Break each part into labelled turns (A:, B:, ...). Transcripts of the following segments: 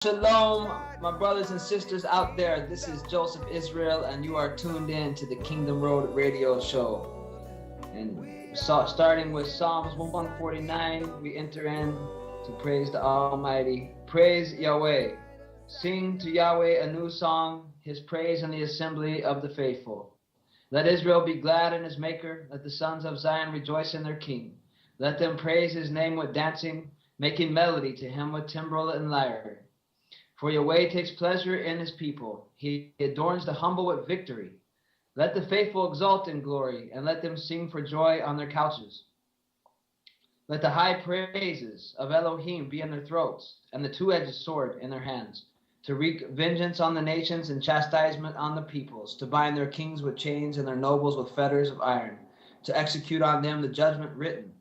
A: Shalom, my brothers and sisters out there. This is Joseph Israel, and you are tuned in to the Kingdom Road Radio Show. And starting with Psalms 149, we enter in to praise the Almighty. Praise Yahweh. Sing to Yahweh a new song, his praise in the assembly of the faithful. Let Israel be glad in his maker. Let the sons of Zion rejoice in their king. Let them praise his name with dancing, making melody to him with timbrel and lyre. For Yahweh takes pleasure in his people. He adorns the humble with victory. Let the faithful exult in glory, and let them sing for joy on their couches. Let the high praises of Elohim be in their throats, and the two-edged sword in their hands, to wreak vengeance on the nations and chastisement on the peoples, to bind their kings with chains and their nobles with fetters of iron, to execute on them the judgment written.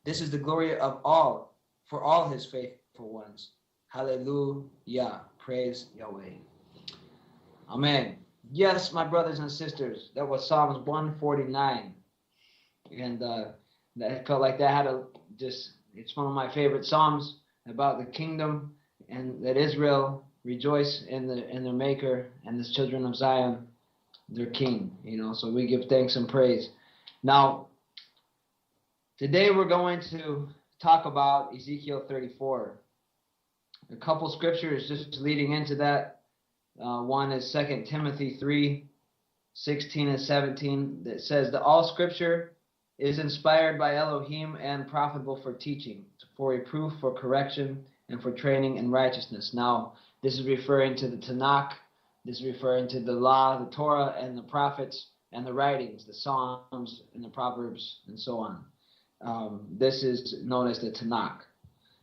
A: This is the glory of all, for all his faithful ones. Hallelujah. Praise Yahweh. Amen. Yes, my brothers and sisters, that was Psalms 149. And that felt like that had it's one of my favorite Psalms about the kingdom and that Israel rejoice in their maker and the children of Zion, their king. So we give thanks and praise. Now, today we're going to talk about Ezekiel 34. A couple scriptures just leading into that. One is 2 Timothy 3:16 and 17 that says that all scripture is inspired by Elohim and profitable for teaching, for reproof, for correction, and for training in righteousness. Now, this is referring to the Tanakh. This is referring to the law, the Torah, and the prophets, and the writings, the Psalms, and the Proverbs, and so on. This is known as the Tanakh.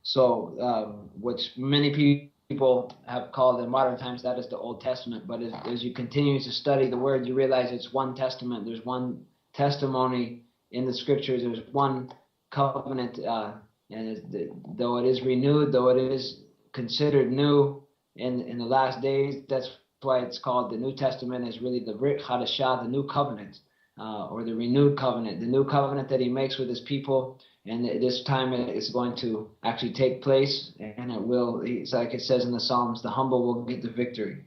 A: So, which many people have called in modern times, that is the Old Testament. But as you continue to study the Word, you realize it's one testament. There's one testimony in the Scriptures. There's one covenant, though it is renewed, though it is considered new in the last days, that's why it's called the New Testament. Is really the Brit Hadashah, the new covenant, or the renewed covenant, the new covenant that he makes with his people. And this time it's going to actually take place, and it will, it's like it says in the Psalms, the humble will get the victory.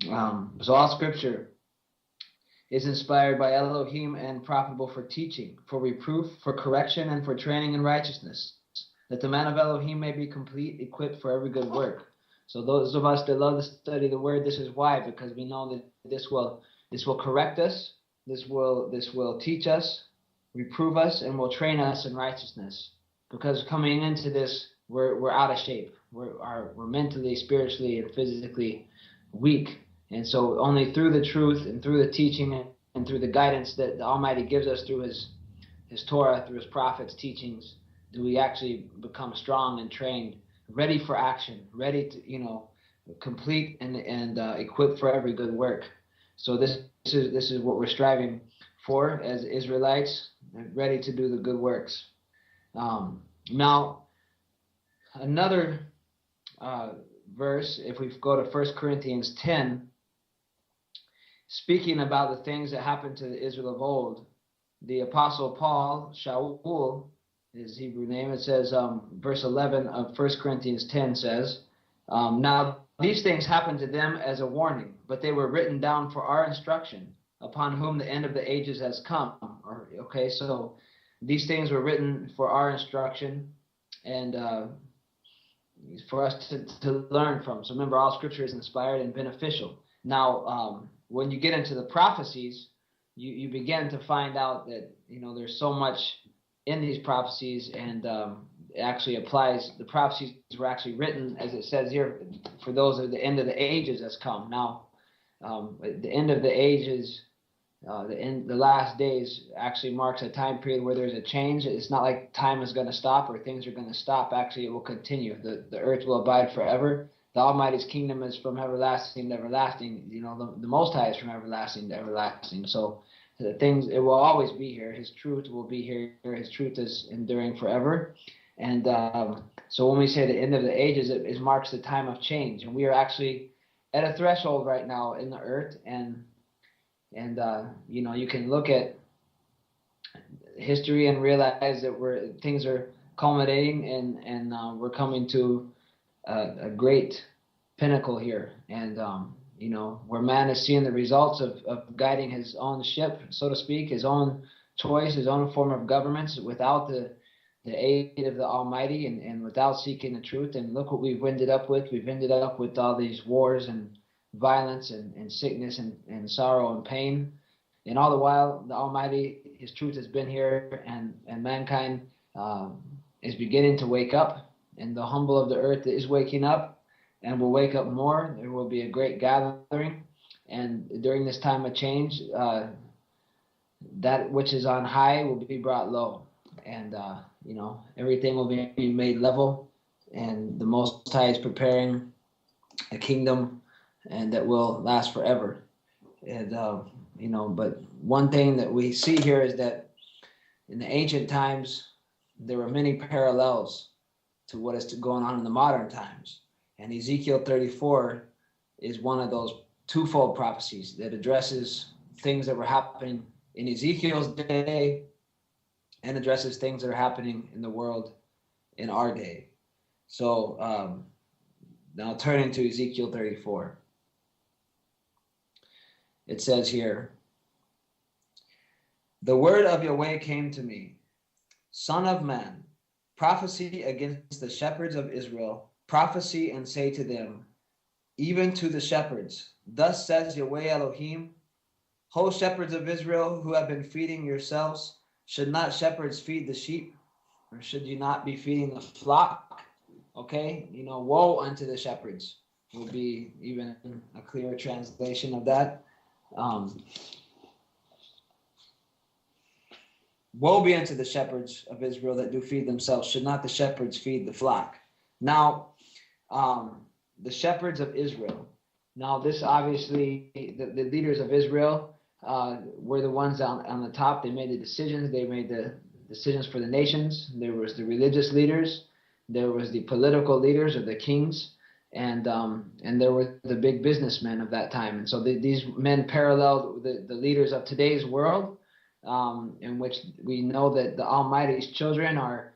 A: So all scripture is inspired by Elohim and profitable for teaching, for reproof, for correction, and for training in righteousness, that the man of Elohim may be complete, equipped for every good work. So those of us that love to study the word, this is why, because we know that this will correct us, this will teach us, reprove us, and will train us in righteousness. Because coming into this, we're out of shape. We're mentally, spiritually, and physically weak. And so only through the truth and through the teaching and through the guidance that the Almighty gives us through his Torah, through his prophets' teachings, do we actually become strong and trained, ready for action, ready to, complete and equipped for every good work. So this is what we're striving for as Israelites, ready to do the good works. Now, another verse, if we go to 1 Corinthians 10, speaking about the things that happened to the Israel of old, the Apostle Paul, Shaul, his Hebrew name, it says, verse 11 of 1 Corinthians 10 says, now these things happened to them as a warning, but they were written down for our instruction, upon whom the end of the ages has come. So these things were written for our instruction and for us to learn from. So remember, all scripture is inspired and beneficial. Now, when you get into the prophecies, you begin to find out that, there's so much in these prophecies, and it actually applies. The prophecies were actually written, as it says here, for those of the end of the ages has come. Now, the end of the ages, the last days actually marks a time period where there's a change. It's not like time is going to stop or things are going to stop. Actually, it will continue. The earth will abide forever. The Almighty's kingdom is from everlasting to everlasting. The Most High is from everlasting to everlasting. So the things, it will always be here. His truth will be here. His truth is enduring forever. And so when we say the end of the ages, it marks the time of change. And we are actually at a threshold right now in the earth, and you can look at history and realize that things are culminating, and we're coming to a great pinnacle here, and where man is seeing the results of guiding his own ship, so to speak, his own choice, his own form of governments, without the aid of the Almighty, and without seeking the truth. And look what we've ended up with. We've ended up with all these wars and violence and sickness and sorrow and pain. And all the while, the Almighty, his truth has been here, and mankind is beginning to wake up, and the humble of the earth is waking up and will wake up more. There will be a great gathering, and during this time of change, that which is on high will be brought low, and everything will be made level, and the Most High is preparing a kingdom, and that will last forever. And but one thing that we see here is that in the ancient times there were many parallels to what is going on in the modern times, and Ezekiel 34 is one of those twofold prophecies that addresses things that were happening in Ezekiel's day and addresses things that are happening in the world in our day. So now turning to Ezekiel 34. It says here, "The word of Yahweh came to me, Son of man, prophesy against the shepherds of Israel, prophesy and say to them, even to the shepherds, thus says Yahweh Elohim, Ho shepherds of Israel who have been feeding yourselves, should not shepherds feed the sheep? Or should you not be feeding the flock?" Okay, woe unto the shepherds will be even a clearer translation of that. Woe be unto the shepherds of Israel that do feed themselves. Should not the shepherds feed the flock? Now, the shepherds of Israel. Now, this obviously, the leaders of Israel were the ones on the top. They made the decisions. They made the decisions for the nations. There was the religious leaders. There was the political leaders, or the kings. And there were the big businessmen of that time. And so these men paralleled the leaders of today's world, in which we know that the Almighty's children are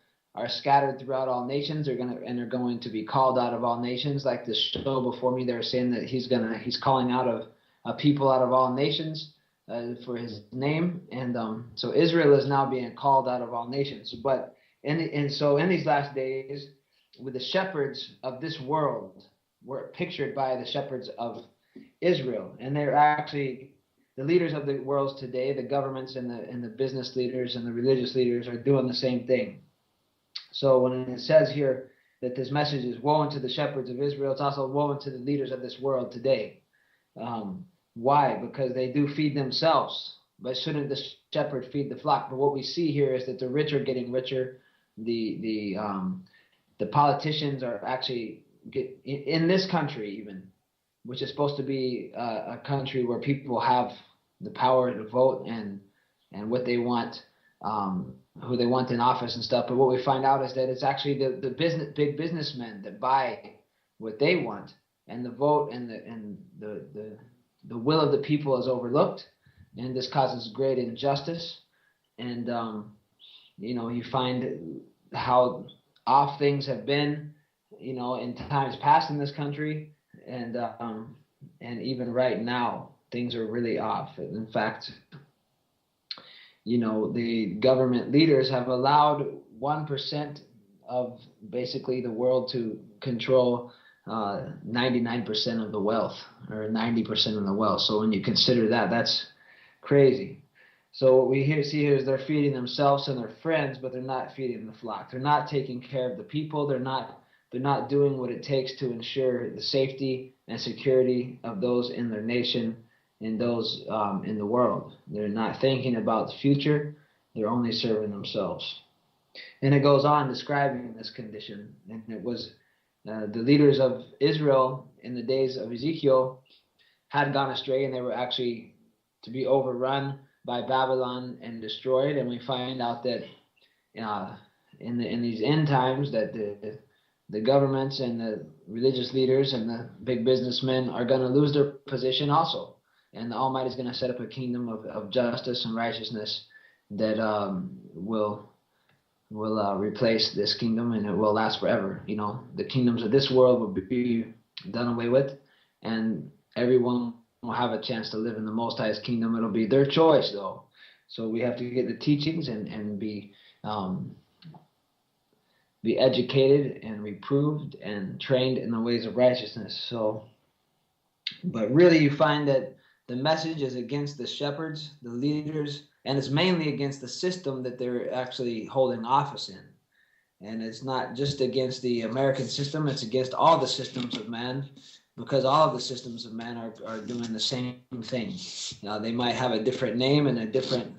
A: scattered throughout all nations. They're going to be called out of all nations. Like the show before me, they were saying that he's calling out of a people out of all nations for his name. And so Israel is now being called out of all nations. But so in these last days, with the shepherds of this world were pictured by the shepherds of Israel, and they're actually the leaders of the world today. The governments and the business leaders and the religious leaders are doing the same thing. So when it says here that this message is woe unto the shepherds of Israel, it's also woe unto the leaders of this world today. Why? Because they do feed themselves, but shouldn't the shepherd feed the flock? But what we see here is that the rich are getting richer. The politicians are actually in this country, even, which is supposed to be a country where people have the power to vote and what they want, who they want in office and stuff. But what we find out is that it's actually the big businessmen that buy what they want, and the vote and the will of the people is overlooked, and this causes great injustice. And you find how off things have been, in times past in this country, and even right now things are really off. In fact, the government leaders have allowed 1% of basically the world to control 99% of the wealth, or 90% of the wealth. So when you consider that, that's crazy. So what we see here is they're feeding themselves and their friends, but they're not feeding the flock. They're not taking care of the people. They're not doing what it takes to ensure the safety and security of those in their nation and those in the world. They're not thinking about the future. They're only serving themselves. And it goes on describing this condition. And it was the leaders of Israel in the days of Ezekiel had gone astray, and they were actually to be overrun by Babylon and destroyed. And we find out that in these end times that the governments and the religious leaders and the big businessmen are going to lose their position also. And the Almighty is going to set up a kingdom of justice and righteousness that will replace this kingdom, and it will last forever. The kingdoms of this world will be done away with, and everyone will have a chance to live in the Most High's kingdom. It'll be their choice, though. So we have to get the teachings and be educated and reproved and trained in the ways of righteousness. So, but really you find that the message is against the shepherds, the leaders, and it's mainly against the system that they're actually holding office in. And it's not just against the American system, it's against all the systems of man, because all of the systems of man are doing the same thing. They might have a different name and a different,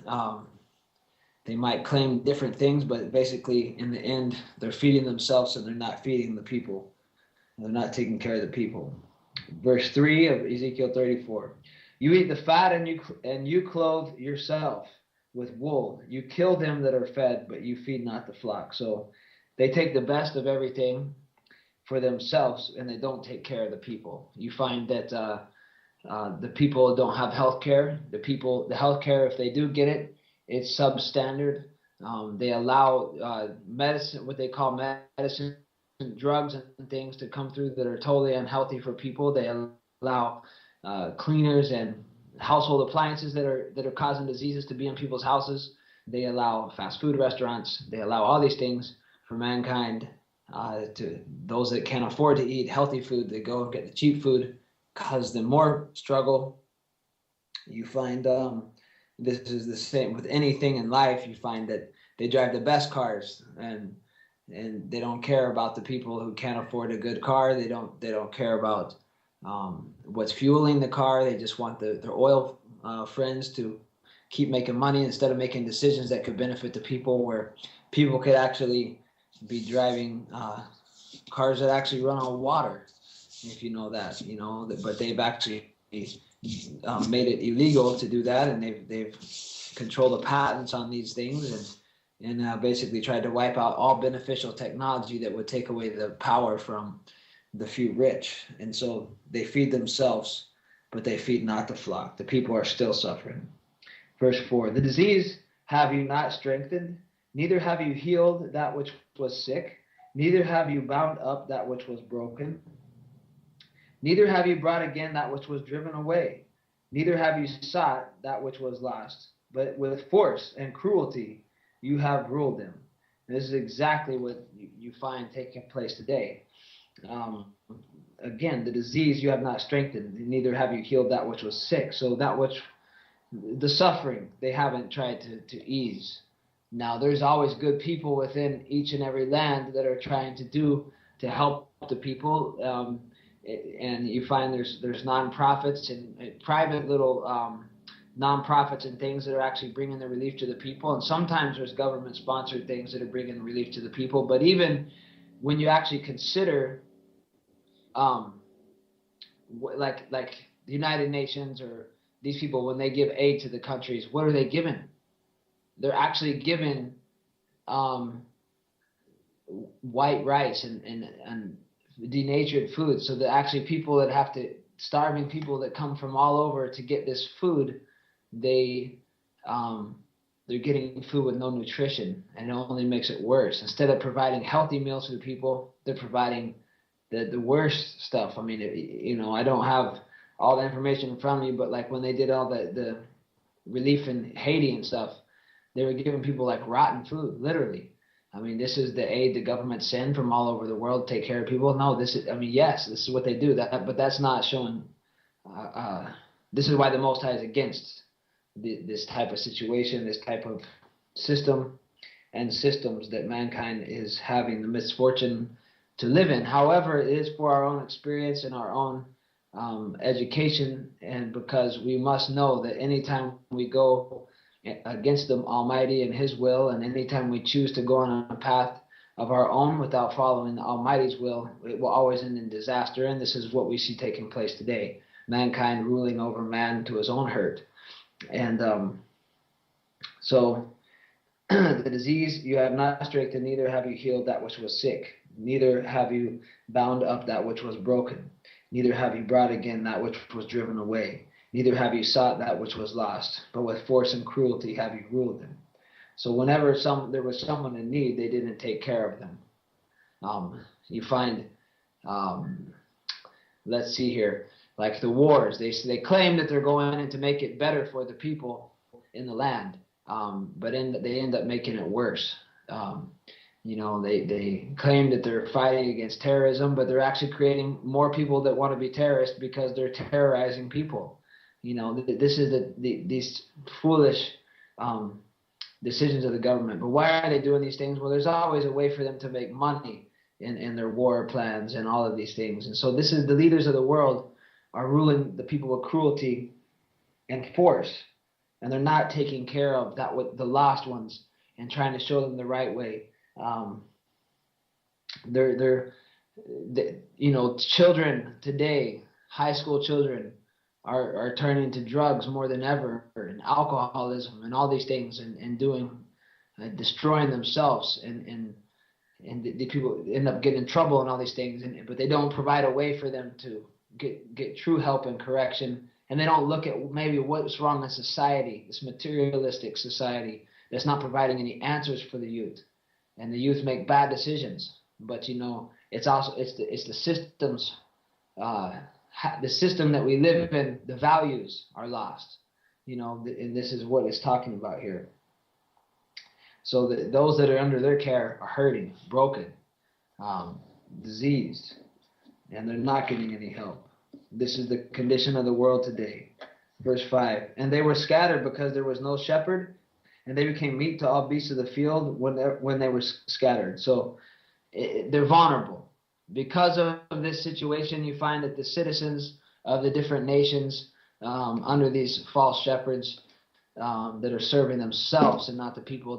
A: they might claim different things, but basically in the end, they're feeding themselves and they're not feeding the people. They're not taking care of the people. Verse 3 of Ezekiel 34. You eat the fat and you clothe yourself with wool. You kill them that are fed, but you feed not the flock. So they take the best of everything for themselves, and they don't take care of the people. You find that the people don't have health care. The health care, if they do get it, it's substandard. They allow medicine, what they call medicine, drugs and things to come through that are totally unhealthy for people. They allow cleaners and household appliances that are causing diseases to be in people's houses. They allow fast food restaurants. They allow all these things for mankind. To those that can't afford to eat healthy food, they go and get the cheap food, cause them more struggle. You find this is the same with anything in life. You find that they drive the best cars, and they don't care about the people who can't afford a good car. They don't care about what's fueling the car. They just want their oil friends to keep making money instead of making decisions that could benefit the people, where people could actually be driving cars that actually run on water, if you know that, but they've actually made it illegal to do that, and they've controlled the patents on these things, and basically tried to wipe out all beneficial technology that would take away the power from the few rich. And so they feed themselves, but they feed not the flock. The people are still suffering. Verse 4, the disease have you not strengthened, neither have you healed that which was sick, neither have you bound up that which was broken, neither have you brought again that which was driven away, neither have you sought that which was lost, but with force and cruelty you have ruled them. And this is exactly what you find taking place today. Again, the disease you have not strengthened, neither have you healed that which was sick. So that which, the suffering, they haven't tried to ease. Now, there's always good people within each and every land that are trying to help the people. And you find there's nonprofits and private little nonprofits and things that are actually bringing the relief to the people. And sometimes there's government-sponsored things that are bringing relief to the people. But even when you actually consider, like the United Nations or these people, when they give aid to the countries, what are they giving? They're actually given white rice and denatured food. So that actually people that have to, starving people that come from all over to get this food, they're getting food with no nutrition, and it only makes it worse. Instead of providing healthy meals for the people, they're providing the worst stuff. I mean, I don't have all the information in front of me, but like when they did all the relief in Haiti and stuff, they were giving people like rotten food, literally. I mean, this is the aid the government send from all over the world to take care of people. No, yes, this is what they do. But that's not showing. This is why the Most High is against this type of situation, this type of system and systems that mankind is having the misfortune to live in. However, it is for our own experience and our own education, and because we must know that anytime we go against the Almighty and His will, and anytime we choose to go on a path of our own without following the Almighty's will, it will always end in disaster. And this is what we see taking place today: mankind ruling over man to his own hurt. And so the disease you have not strengthened, neither have you healed that which was sick, neither have you bound up that which was broken, neither have you brought again that which was driven away, neither have you sought that which was lost, but with force and cruelty have you ruled them. So whenever there was someone in need, they didn't take care of them. You find let's see here, like the wars. They claim that they're going in to make it better for the people in the land, but they end up making it worse. They claim that they're fighting against terrorism, but they're actually creating more people that want to be terrorists because they're terrorizing people. This is these foolish decisions of the government. But why are they doing these things? Well, there's always a way for them to make money in their war plans and all of these things. And so this is the leaders of the world are ruling the people with cruelty and force, and they're not taking care of that with the lost ones and trying to show them the right way. Children today, high school children, are turning to drugs more than ever, and alcoholism and all these things, and doing destroying themselves, and the people end up getting in trouble and all these things, but they don't provide a way for them to get true help and correction, and they don't look at maybe what's wrong in society, this materialistic society that's not providing any answers for the youth, and the youth make bad decisions. But it's the systems. The system that we live in, the values are lost, and this is what it's talking about here. So those that are under their care are hurting, broken, diseased, and they're not getting any help. This is the condition of the world today. Verse 5, and they were scattered because there was no shepherd, and they became meat to all beasts of the field when they were scattered. So they're vulnerable. Because of this situation, you find that the citizens of the different nations under these false shepherds that are serving themselves and not the people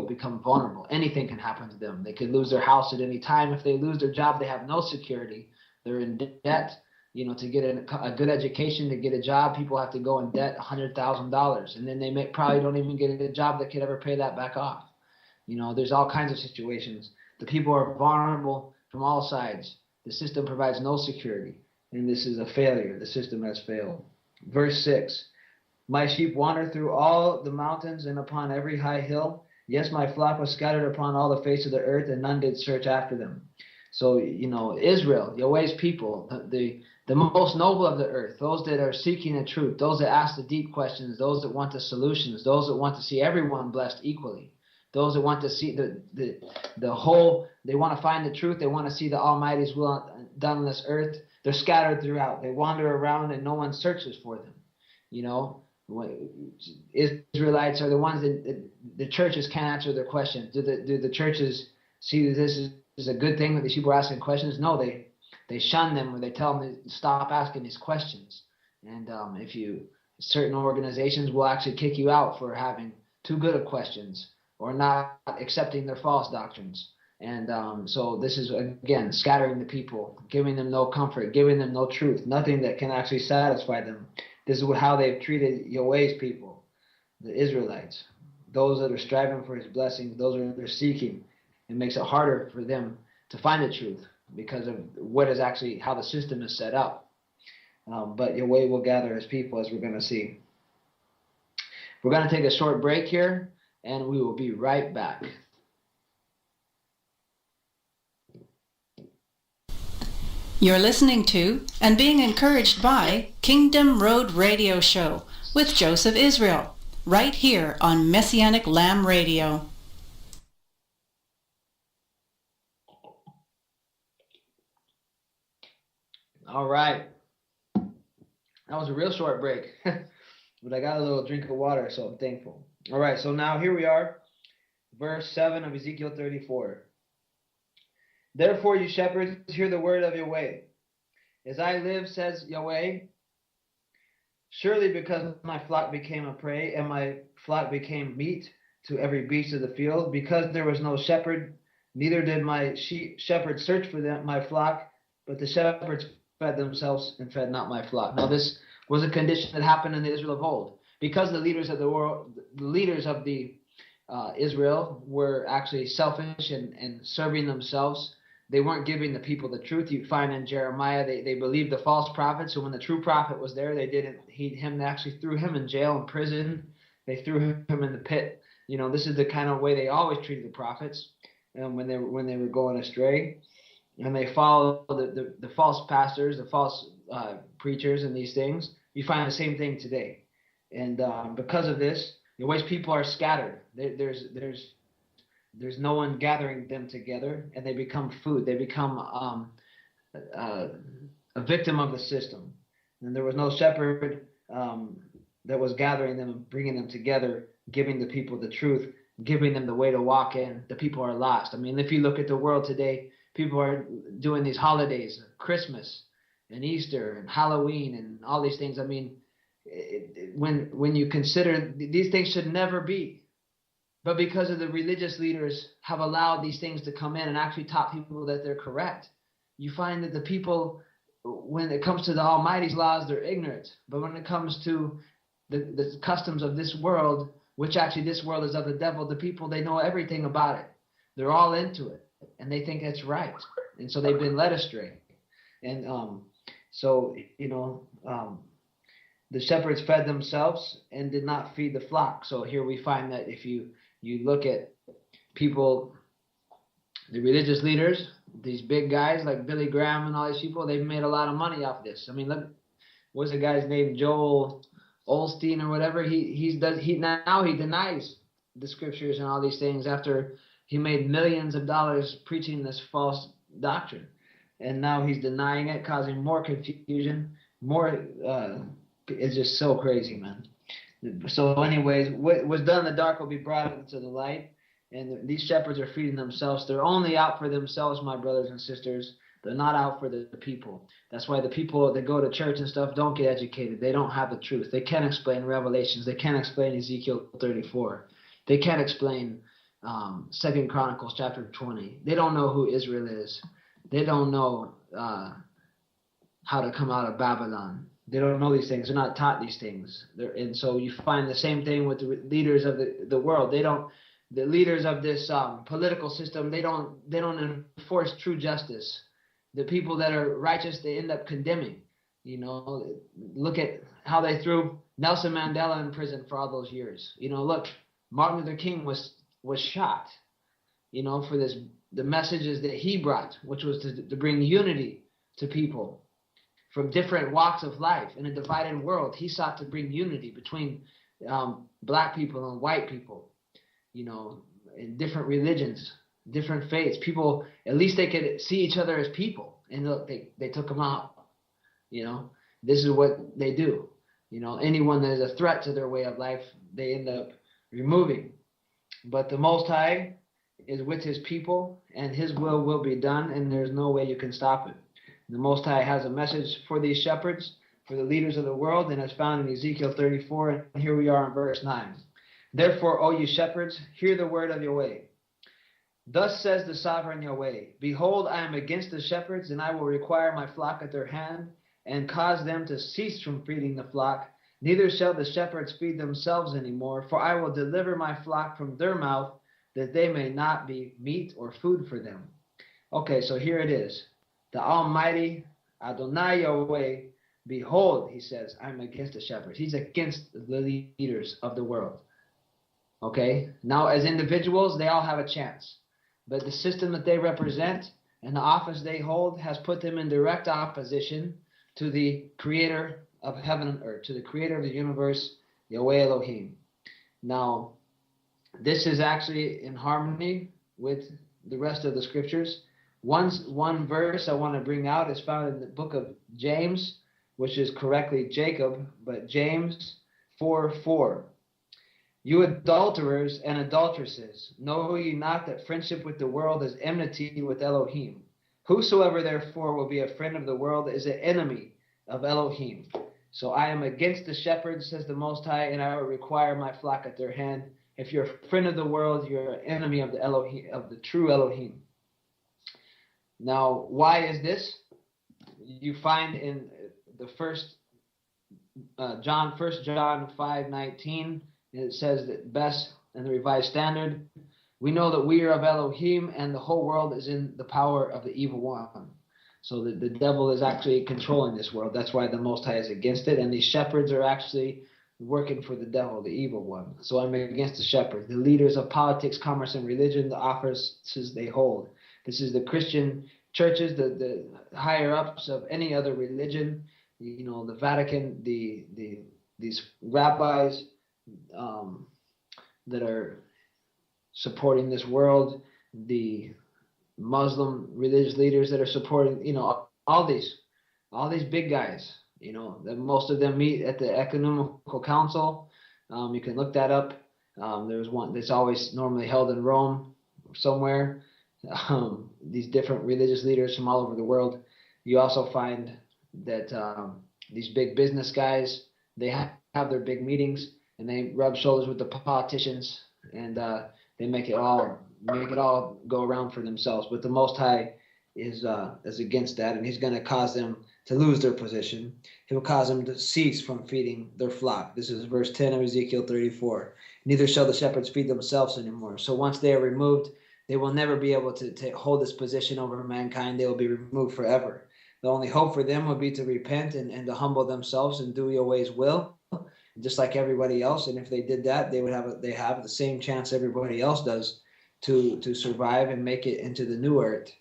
A: become vulnerable. Anything can happen to them. They could lose their house at any time. If they lose their job, they have no security. They're in debt. To get a good education, to get a job, people have to go in debt $100,000, and then they probably don't even get a job that could ever pay that back off. There's all kinds of situations. The people are vulnerable from all sides. The system provides no security, and this is a failure. The system has failed. Verse 6, my sheep wander through all the mountains and upon every high hill. Yes, my flock was scattered upon all the face of the earth, and none did search after them. So, Israel, Yahweh's people, the most noble of the earth, those that are seeking the truth, those that ask the deep questions, those that want the solutions, those that want to see everyone blessed equally, those that want to see the whole, they want to find the truth, they want to see the Almighty's will done on this earth. They're scattered throughout. They wander around and no one searches for them. Israelites are the ones that the churches can't answer their questions. Do the churches see that this is a good thing that these people are asking questions? No, they shun them, or they tell them to stop asking these questions. And certain organizations will actually kick you out for having too good of questions, or not accepting their false doctrines. And so this is, again, scattering the people, giving them no comfort, giving them no truth, nothing that can actually satisfy them. This is how they've treated Yahweh's people, the Israelites, those that are striving for his blessings, those that are seeking. It makes it harder for them to find the truth because of what is actually how the system is set up. But Yahweh will gather his people, as we're going to see. We're going to take a short break here, and we will be right back.
B: You're listening to and being encouraged by Kingdom Road Radio Show with Joseph Israel, right here on Messianic Lamb Radio.
A: All right. That was a real short break, but I got a little drink of water, so I'm thankful. All right, so now here we are, verse 7 of Ezekiel 34. Therefore, you shepherds, hear the word of Yahweh. As I live, says Yahweh, surely because my flock became a prey, and my flock became meat to every beast of the field, because there was no shepherd, neither did my shepherds search for them, my flock, but the shepherds fed themselves and fed not my flock. Now this was a condition that happened in the Israel of old. Because the leaders of the world, the leaders of the Israel were actually selfish and serving themselves, they weren't giving the people the truth. You find in Jeremiah, they believed the false prophet. So when the true prophet was there, they didn't heed him. They actually threw him in jail and prison. They threw him in the pit. This is the kind of way they always treated the prophets when they were going astray. and they follow the false pastors, the false preachers, and these things, you find the same thing today. And because of this, the ways people are scattered. There's no one gathering them together, and they become food. They become a victim of the system. And there was no shepherd that was gathering them and bringing them together, giving the people the truth, giving them the way to walk in. The people are lost. I mean, if you look at the world today, people are doing these holidays, Christmas and Easter and Halloween and all these things. I mean, when you consider these things should never be. But because of the religious leaders have allowed these things to come in and actually taught people that they're correct, you find that the people, when it comes to the Almighty's laws, they're ignorant. But when it comes to the customs of this world, which actually this world is of the devil, the people, they know everything about it. They're all into it, and they think it's right. And so they've been led astray. And the shepherds fed themselves and did not feed the flock. So here we find that if you look at people, the religious leaders, these big guys like Billy Graham and all these people, they've made a lot of money off this. I mean, look, what's the guy's name? Joel Osteen or whatever. He denies the scriptures and all these things after he made millions of dollars preaching this false doctrine. And now he's denying it, causing more confusion, it's just so crazy, man. So anyways, what was done in the dark will be brought into the light. And these shepherds are feeding themselves. They're only out for themselves, my brothers and sisters. They're not out for the people. That's why the people that go to church and stuff don't get educated. They don't have the truth. They can't explain Revelations. They can't explain Ezekiel 34. They can't explain 2 Chronicles chapter 20. They don't know who Israel is. They don't know how to come out of Babylon. They don't know these things. They're not taught these things. And so you find the same thing with the leaders of the world. The leaders of this political system, they don't enforce true justice. The people that are righteous, they end up condemning. You know, look at how they threw Nelson Mandela in prison for all those years. You know, look, Martin Luther King was shot, you know, for the messages that he brought, which was to bring unity to people from different walks of life. In a divided world, he sought to bring unity between black people and white people, you know, in different religions, different faiths. People, at least they could see each other as people. And look, they took them out. You know, this is what they do. You know, anyone that is a threat to their way of life, they end up removing. But the Most High is with his people, and his will be done, and there's no way you can stop it. The Most High has a message for these shepherds, for the leaders of the world, and it's found in Ezekiel 34, and here we are in verse 9. Therefore, O you shepherds, hear the word of Yahweh. Thus says the sovereign Yahweh, behold, I am against the shepherds, and I will require my flock at their hand, and cause them to cease from feeding the flock. Neither shall the shepherds feed themselves any more, for I will deliver my flock from their mouth, that they may not be meat or food for them. Okay, so here it is. The Almighty Adonai Yahweh, behold, he says, I'm against the shepherds. He's against the leaders of the world. Okay, now as individuals, they all have a chance. But the system that they represent and the office they hold has put them in direct opposition to the creator of heaven and earth, to the creator of the universe, Yahweh Elohim. Now, this is actually in harmony with the rest of the scriptures. One verse I want to bring out is found in the book of James, which is correctly Jacob, but James 4:4. You adulterers and adulteresses, know ye not that friendship with the world is enmity with Elohim? Whosoever therefore will be a friend of the world is an enemy of Elohim. So I am against the shepherds, says the Most High, and I will require my flock at their hand. If you're a friend of the world, you're an enemy of the Elohim, of the true Elohim. Now, why is this? You find in the first John 5:19. It says that best in the Revised Standard, we know that we are of Elohim and the whole world is in the power of the evil one. So the devil is actually controlling this world. That's why the Most High is against it. And these shepherds are actually working for the devil, the evil one. So I'm against the shepherds, the leaders of politics, commerce, and religion, the offices they hold. This is the Christian churches, the higher ups of any other religion, you know, the Vatican, these rabbis that are supporting this world, the Muslim religious leaders that are supporting, you know, all these big guys, you know, that most of them meet at the Ecumenical Council. You can look that up. There's one that's always normally held in Rome somewhere. These different religious leaders from all over the world. You also find that these big business guys, they have their big meetings and they rub shoulders with the politicians, and they make it all go around for themselves. But the Most High is against that, and he's going to cause them to lose their position. He will cause them to cease from feeding their flock. This is verse 10 of Ezekiel 34. Neither shall the shepherds feed themselves anymore. So once they are removed, they will never be able to hold this position over mankind. They will be removed forever. The only hope for them would be to repent and to humble themselves and do Yahweh's will, just like everybody else. And if they did that, they have the same chance everybody else does to survive and make it into the new earth,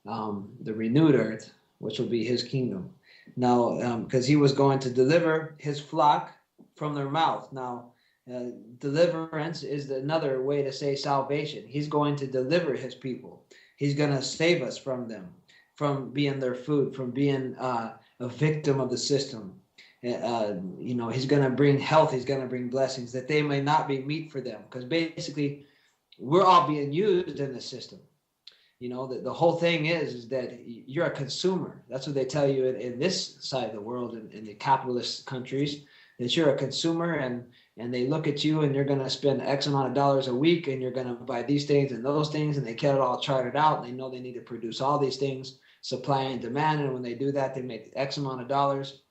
A: the renewed earth, which will be his kingdom. Now, because he was going to deliver his flock from their mouth. Now, deliverance is another way to say salvation. He's going to deliver his people. He's going to save us from them, from being their food, from being a victim of the system. You know, he's going to bring health. He's going to bring blessings, that they may not be meat for them. Because basically, we're all being used in the system. You know, the whole thing is that you're a consumer. That's what they tell you in this side of the world, in the capitalist countries, that you're a consumer, and they look at you and you're going to spend X amount of dollars a week, and you're going to buy these things and those things, and they get it all charted out, and they know they need to produce all these things, supply and demand, and when they do that, they make X amount of dollars,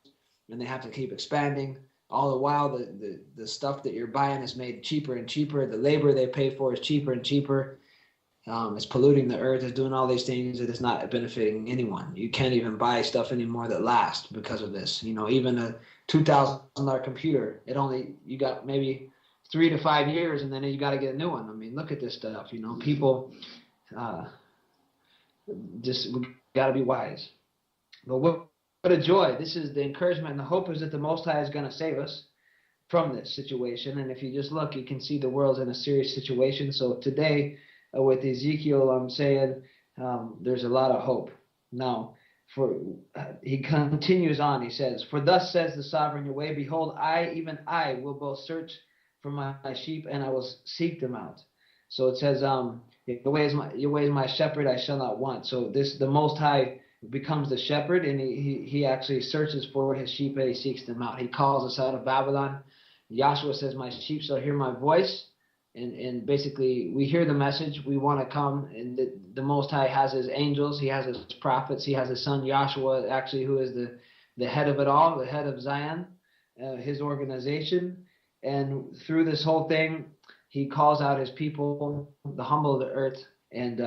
A: and they have to keep expanding. All the while, the stuff that you're buying is made cheaper and cheaper. The labor they pay for is cheaper and cheaper. It's polluting the earth. It's doing all these things. It is not benefiting anyone. You can't even buy stuff anymore that lasts because of this. You know, even a $2,000 computer, you got maybe 3 to 5 years, and then you got to get a new one. I mean, look at this stuff. You know, people we got to be wise. But what a joy. This is the encouragement, and the hope is that the Most High is going to save us from this situation. And if you just look, you can see the world's in a serious situation. So today, with Ezekiel, I'm saying there's a lot of hope. Now, he continues on. He says, "For thus says the sovereign Yahweh, behold, even I will both search for my sheep, and I will seek them out." So it says, Yahweh is my shepherd, I shall not want. So the Most High becomes the shepherd, and he actually searches for his sheep, and he seeks them out. He calls us out of Babylon. Joshua says, "My sheep shall hear my voice." And basically, we hear the message. We want to come, and the Most High has his angels. He has his prophets. He has his son Joshua, actually, who is the head of it all, the head of Zion, his organization. And through this whole thing, he calls out his people, the humble of the earth, and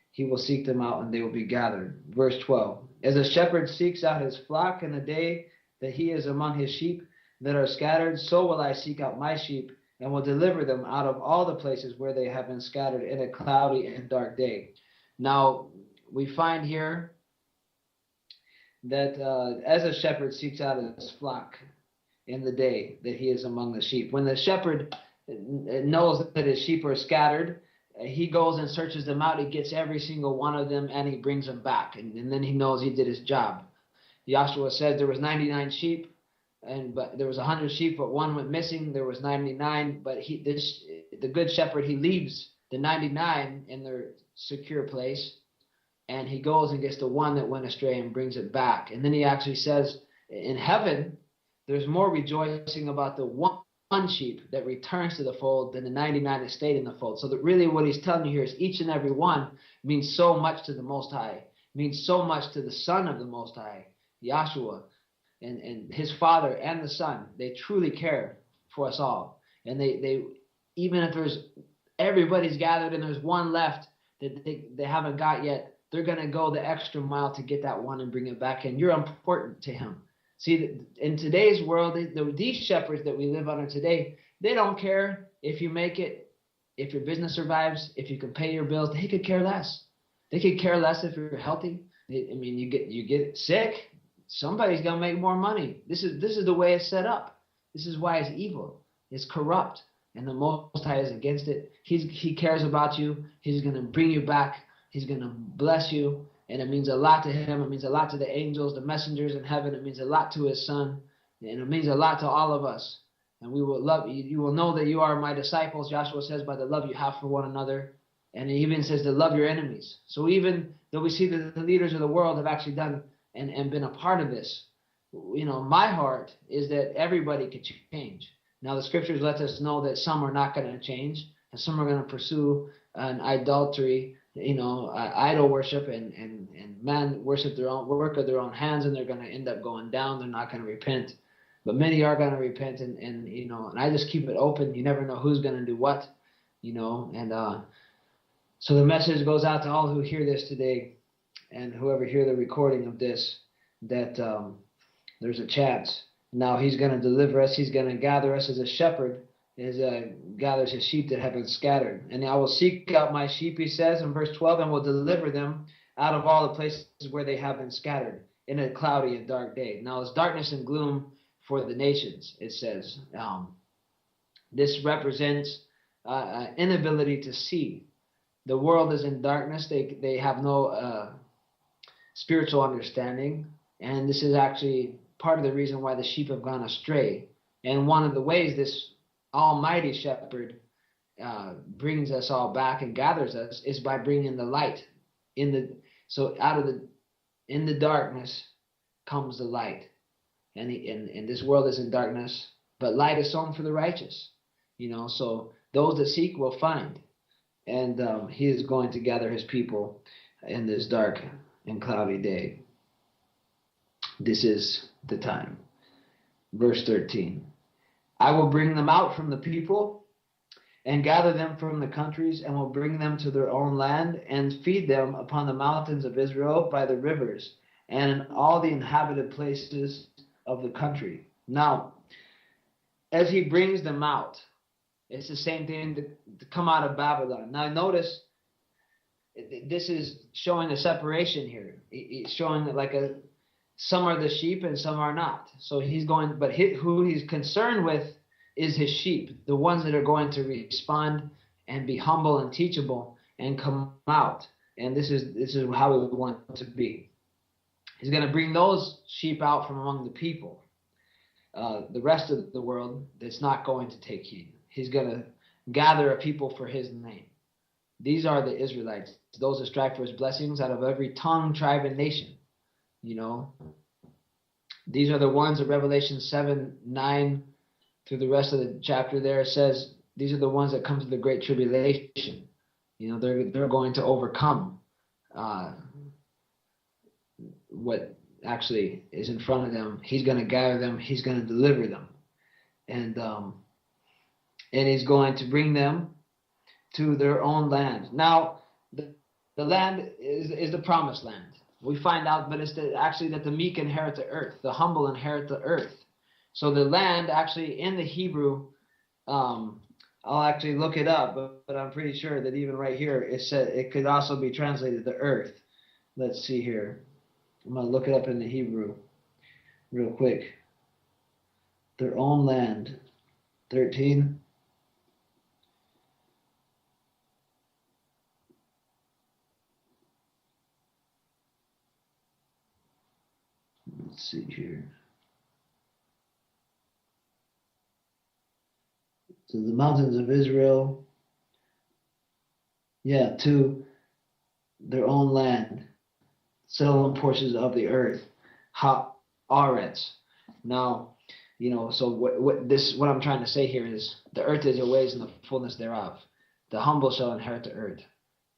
A: he will seek them out, and they will be gathered. Verse 12, "As a shepherd seeks out his flock in the day that he is among his sheep that are scattered, so will I seek out my sheep, and will deliver them out of all the places where they have been scattered in a cloudy and dark day." Now, we find here that as a shepherd seeks out his flock in the day that he is among the sheep. When the shepherd knows that his sheep are scattered, he goes and searches them out. He gets every single one of them, and he brings them back. And then he knows he did his job. Joshua said there was 99 sheep. But there was 100 sheep, but one went missing. There was 99, but the good shepherd, he leaves the 99 in their secure place, and he goes and gets the one that went astray and brings it back. And then he actually says, in heaven, there's more rejoicing about the one sheep that returns to the fold than the 99 that stayed in the fold. So that really what he's telling you here is each and every one means so much to the Most High, means so much to the Son of the Most High, Yahshua. And his Father and the Son, they truly care for us all. And they even if everybody's gathered and there's one left that they haven't got yet, they're going to go the extra mile to get that one and bring it back in. You're important to him. See, in today's world, these shepherds that we live under today, they don't care if you make it, if your business survives, if you can pay your bills. They could care less. They could care less if you're healthy. I mean, you get sick, somebody's gonna make more money. This is the way it's set up. This is why it's evil. It's corrupt, and the Most High is against it. He cares about you. He's gonna bring you back. He's gonna bless you, and it means a lot to him. It means a lot to the angels, the messengers in heaven. It means a lot to his Son, and it means a lot to all of us. And we will love you. You will know that you are my disciples. Joshua says, by the love you have for one another. And it even says to love your enemies. So even though we see that the leaders of the world have actually done and been a part of this, my heart is that everybody could change. Now the scriptures let us know that some are not going to change, and some are going to pursue an idolatry, idol worship, and man worship their own work of their own hands, and they're going to end up going down. They're not going to repent. But many are going to repent, and I just keep it open. You never know who's going to do what, so the message goes out to all who hear this today, and whoever hear the recording of this, that there's a chance. Now he's going to deliver us. He's going to gather us as a shepherd gathers his sheep that have been scattered. And I will seek out my sheep, he says in verse 12, and will deliver them out of all the places where they have been scattered in a cloudy and dark day. Now it's darkness and gloom for the nations, it says. This represents inability to see. The world is in darkness. They have no spiritual understanding. And this is actually part of the reason why the sheep have gone astray. And one of the ways this almighty shepherd brings us all back and gathers us is by bringing the light. In the darkness comes the light. And this world is in darkness, but light is sown for the righteous. So those that seek will find. And he is going to gather his people in this dark and cloudy day. This is the time. Verse 13. I will bring them out from the people and gather them from the countries, and will bring them to their own land and feed them upon the mountains of Israel by the rivers and in all the inhabited places of the country. Now, as he brings them out, it's the same thing to come out of Babylon. Now notice, this is showing a separation here. It's showing that some are the sheep and some are not. So he's going, but who he's concerned with is his sheep, the ones that are going to respond and be humble and teachable and come out. And this is how we want it to be. He's going to bring those sheep out from among the people. The rest of the world that's not going to take heed. He's going to gather a people for his name. These are the Israelites, those that strive for his blessings out of every tongue, tribe, and nation. These are the ones that Revelation 7:9 through the rest of the chapter there says, these are the ones that come to the great tribulation. They're going to overcome what actually is in front of them. He's going to gather them. He's going to deliver them. And he's going to bring them to their own land. Now, the land is the promised land. We find out, but it's actually that the meek inherit the earth. The humble inherit the earth. So the land actually in the Hebrew, I'll actually look it up, but I'm pretty sure that even right here, it could also be translated the earth. Let's see here. I'm going to look it up in the Hebrew real quick. Their own land. 13. Let's see here. So the mountains of Israel, to their own land, settled portions of the earth, haaretz. Now, so what I'm trying to say here is the earth is your ways and the fullness thereof. The humble shall inherit the earth.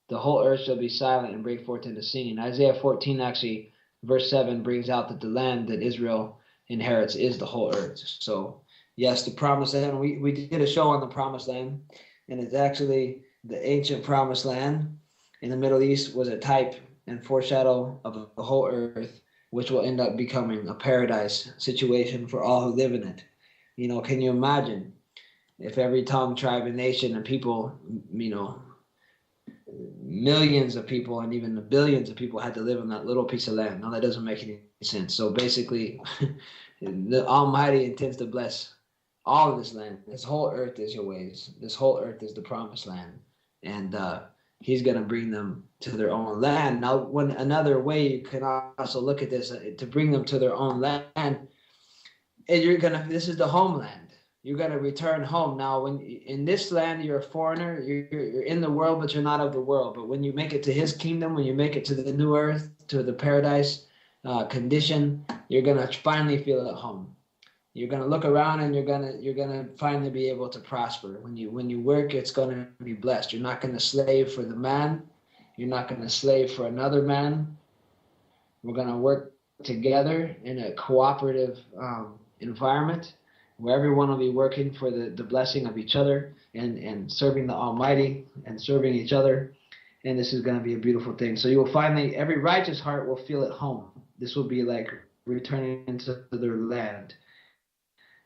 A: The whole earth shall be silent and break forth into singing. Isaiah 14 actually, verse 7 brings out that the land that Israel inherits is the whole earth. So yes, the promised land. We did a show on the promised land, and it's actually the ancient promised land in the Middle East was a type and foreshadow of the whole earth, which will end up becoming a paradise situation for all who live in it. Can you imagine if every tongue, tribe, and nation and people, millions of people and even the billions of people had to live on that little piece of land. Now that doesn't make any sense. So basically, the Almighty intends to bless all of this land. This whole earth is your ways. This whole earth is the promised land. And he's going to bring them to their own land. Now, when another way you can also look at this, to bring them to their own land, and this is the homeland. You're going to return home. Now, when in this land, you're a foreigner, you're in the world, but you're not of the world. But when you make it to his kingdom, when you make it to the new earth, to the paradise condition, you're going to finally feel at home. You're going to look around and you're going to finally be able to prosper. When you work, it's going to be blessed. You're not going to slave for the man. You're not going to slave for another man. We're going to work together in a cooperative environment, where everyone will be working for the blessing of each other and serving the Almighty and serving each other. And this is going to be a beautiful thing. So you will finally, every righteous heart will feel at home. This will be like returning into their land.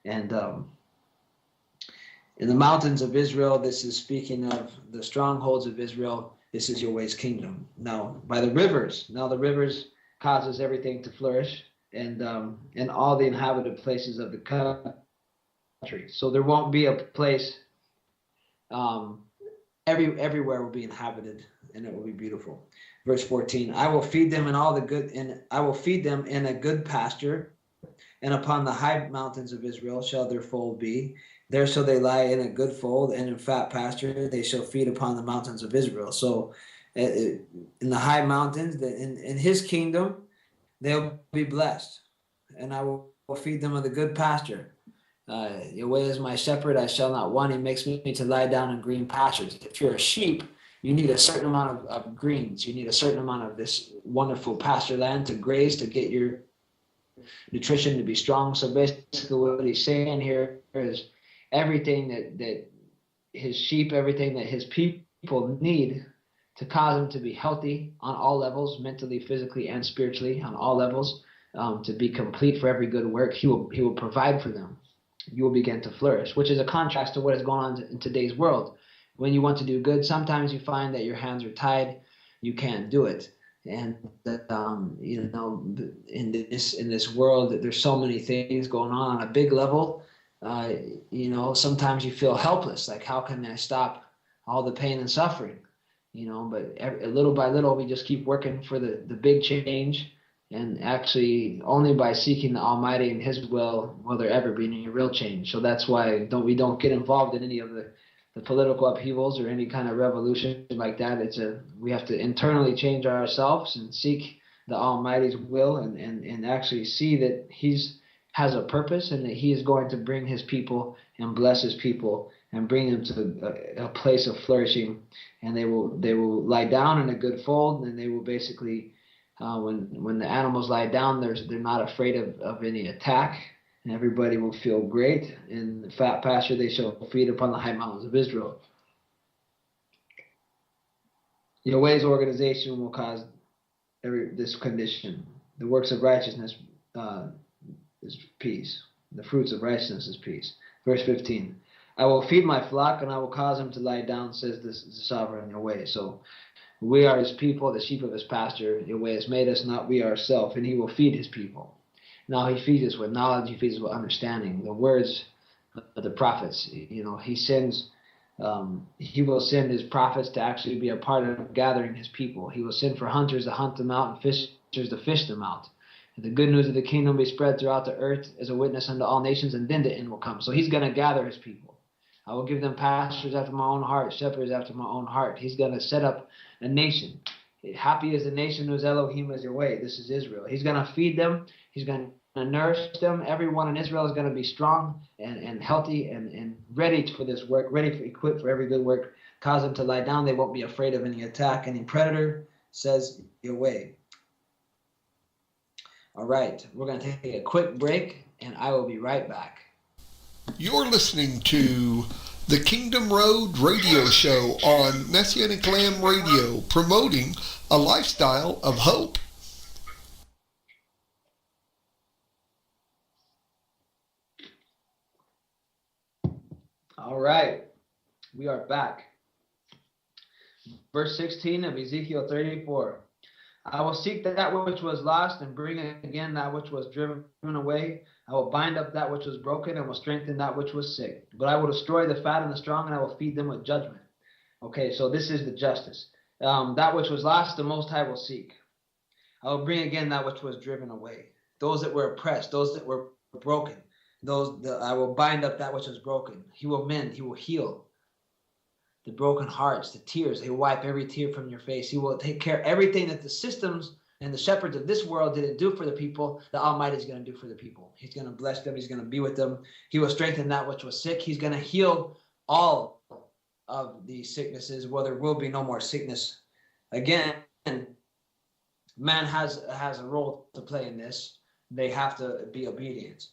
A: And in the mountains of Israel, this is speaking of the strongholds of Israel. This is Yahweh's kingdom. Now, by the rivers, causes everything to flourish, and all the inhabited places of the country. So there won't be a place, everywhere will be inhabited, and it will be beautiful. Verse 14, I will feed them in a good pasture, and upon the high mountains of Israel shall their fold be. There shall they lie in a good fold, and in fat pasture they shall feed upon the mountains of Israel. So in the high mountains, in his kingdom, they'll be blessed, and I will feed them with a good pasture. Yahweh is my shepherd, I shall not want. He makes me to lie down in green pastures. If you're a sheep, you need a certain amount of greens. You need a certain amount of this wonderful pasture land to graze, to get your nutrition to be strong. So basically what he's saying here is everything that his sheep, everything that his people need to cause them to be healthy on all levels, mentally, physically, and spiritually, on all levels, to be complete for every good work, he will provide for them. You will begin to flourish, which is a contrast to what is going on in today's world. When you want to do good, sometimes you find that your hands are tied, you can't do it. And that in this world, there's so many things going on a big level. Sometimes you feel helpless. Like, how can I stop all the pain and suffering? But little by little, we just keep working for the big change. And actually, only by seeking the Almighty and His will there ever be any real change. So that's why we don't get involved in any of the political upheavals or any kind of revolution like that. We have to internally change ourselves and seek the Almighty's will and actually see that He's has a purpose and that He is going to bring His people and bless His people and bring them to a place of flourishing. And they will lie down in a good fold, and they will basically when the animals lie down, they're not afraid of any attack, and everybody will feel great. In the fat pasture they shall feed upon the high mountains of Israel. Yahweh's organization will cause this condition. The works of righteousness is peace. The fruits of righteousness is peace. Verse 15. I will feed my flock, and I will cause them to lie down, says the sovereign Yahweh. So we are His people, the sheep of His pasture. Yahweh has made us, not we ourselves, and He will feed His people. Now He feeds us with knowledge, He feeds us with understanding. The words of the prophets, He sends, He will send His prophets to actually be a part of gathering His people. He will send for hunters to hunt them out and fishers to fish them out. And the good news of the kingdom will be spread throughout the earth as a witness unto all nations, and then the end will come. So He's going to gather His people. I will give them pastors after my own heart, shepherds after my own heart. He's going to set up a nation. Happy is the nation whose Elohim is Yahweh. This is Israel. He's going to feed them. He's going to nourish them. Everyone in Israel is going to be strong and healthy and ready for this work, equipped for every good work. Cause them to lie down. They won't be afraid of any attack, any predator, says Yahweh. All right, we're going to take a quick break, and I will be right back.
C: You're listening to the Kingdom Road Radio Show on Messianic Lamb Radio, promoting a lifestyle of hope.
A: All right, we are back. Verse 16 of Ezekiel 34. I will seek that which was lost and bring again that which was driven away. I will bind up that which was broken and will strengthen that which was sick. But I will destroy the fat and the strong, and I will feed them with judgment. Okay, so this is the justice. That which was lost, the Most High will seek. I will bring again that which was driven away. Those that were oppressed, those that were broken, I will bind up that which was broken. He will mend, he will heal the broken hearts, the tears. He will wipe every tear from your face. He will take care of everything that the systems and the shepherds of this world didn't do for the people. The Almighty is going to do for the people. He's going to bless them. He's going to be with them. He will strengthen that which was sick. He's going to heal all of these sicknesses, where there will be no more sickness. Again, man has a role to play in this. They have to be obedient.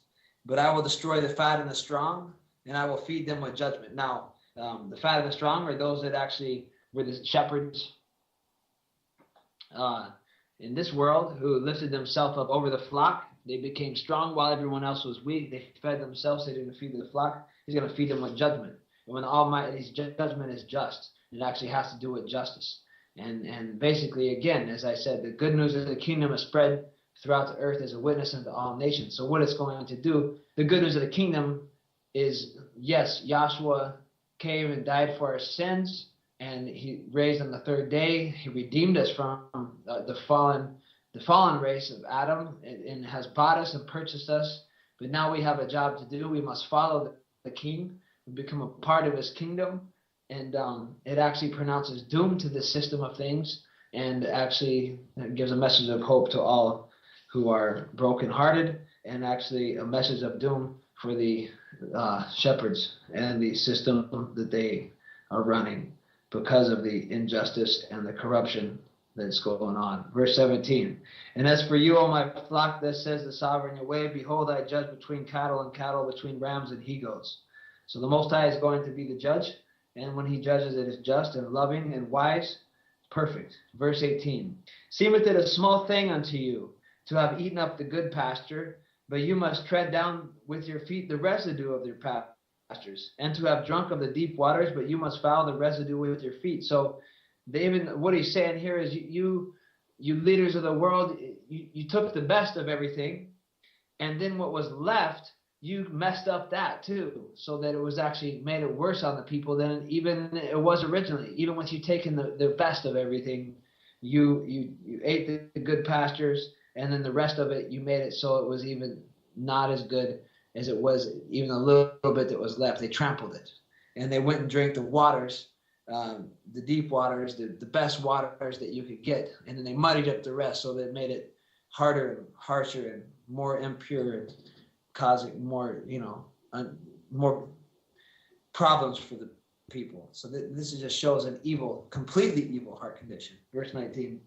A: But I will destroy the fat and the strong, and I will feed them with judgment. Now, the fat and the strong are those that actually were the shepherds in this world who lifted themselves up over the flock. They became strong while everyone else was weak. They fed themselves. They didn't feed the flock. He's going to feed them with judgment. And when the Almighty's judgment is just, it actually has to do with justice. And basically, again, as I said, the good news of the kingdom is spread throughout the earth as a witness unto all nations. So what it's going to do, the good news of the kingdom is, yes, Yahshua came and died for our sins, and he raised on the third day. He redeemed us from the fallen race of Adam, and has bought us and purchased us. But now we have a job to do. We must follow the king and become a part of his kingdom. And it actually pronounces doom to this system of things, and actually gives a message of hope to all who are brokenhearted, and actually a message of doom for the shepherds and the system that they are running because of the injustice and the corruption that's going on. Verse 17, and as for you, O my flock, thus says the sovereign Yahweh, behold, I judge between cattle and cattle, between rams and he-goats. So the Most High is going to be the judge, and when he judges, it is just and loving and wise, perfect. Verse 18, seemeth it a small thing unto you to have eaten up the good pasture, but you must tread down with your feet the residue of your pastures, and to have drunk of the deep waters, but you must foul the residue with your feet. So what he's saying here is, you leaders of the world, you took the best of everything, and then what was left, you messed up that too, so that it was actually made it worse on the people than even it was originally. Even with you taking the best of everything, you ate the good pastures, and then the rest of it, you made it so it was even not as good as it was, even a little bit that was left. They trampled it. And they went and drank the waters, the deep waters, the best waters that you could get. And then they muddied up the rest, so that it made it harder and harsher and more impure, and causing more, more problems for the people. So this just shows an evil, completely evil heart condition. Verse 19,